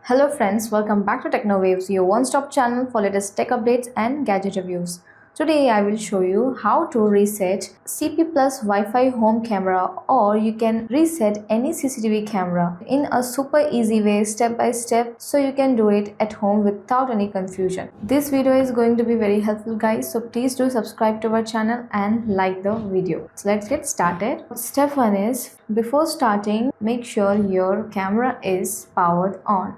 Hello friends, welcome back to TechnoWaves, your one-stop channel for latest tech updates and gadget reviews. Today I will show you how to reset CP Plus Wi-Fi home camera, or you can reset any CCTV camera in a super easy way, step by step, so you can do it at home without any confusion. This video is going to be very helpful guys, so please do subscribe to our channel and like the video. So let's get started. Step 1 is, before starting, make sure your camera is powered on.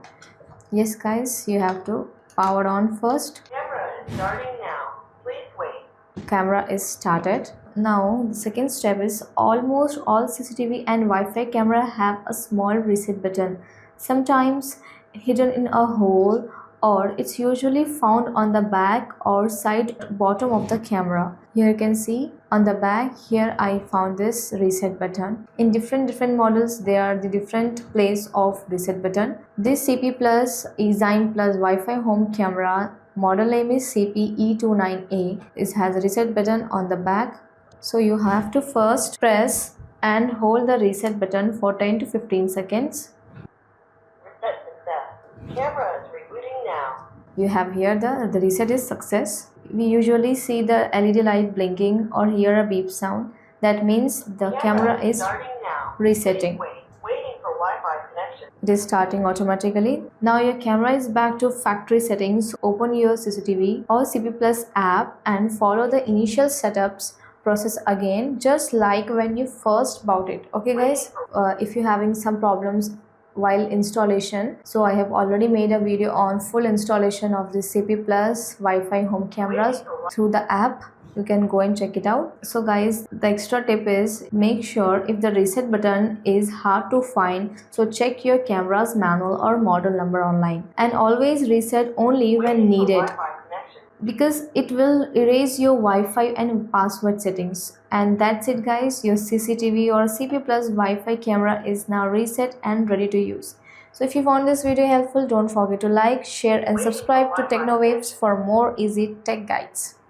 Yes guys, you have to power on first. Camera is starting now. Please wait. Camera is started. Now the second step is, almost all CCTV and Wi-Fi camera have a small reset button, sometimes hidden in a hole, or it's usually found on the back or side bottom of the camera. Here you can see on the back, here I found this reset button. In different models there are the different place of reset button. This CP Plus Exine Plus Wi-Fi home camera model name is CP-E29A. It has a reset button on the back, so you have to first press and hold the reset button for 10 to 15 seconds. Reset success. Camera is rebooting now. You have here the reset is success. We usually see the LED light blinking or hear a beep sound. That means the camera is starting now. resetting. Please wait. Waiting for Wi-Fi connection. It is starting automatically. Now your camera is back to factory settings. Open your CCTV or CP Plus app and follow the initial setups process again, just like when you first bought it. Okay guys, if you're having some problems while installation, so I have already made a video on full installation of the CP Plus Wi-Fi home cameras through the app. You can go and check it out. So guys, the extra tip is, make sure if the reset button is hard to find, so check your camera's manual or model number online, and always reset only when Waiting for needed, Wi-Fi connection. because it will erase your Wi-Fi and password settings. And that's it guys, your CCTV or CP Plus Wi-Fi camera is now reset and ready to use. So if you found this video helpful, don't forget to like, share and subscribe to TechnoWaves for more easy tech guides.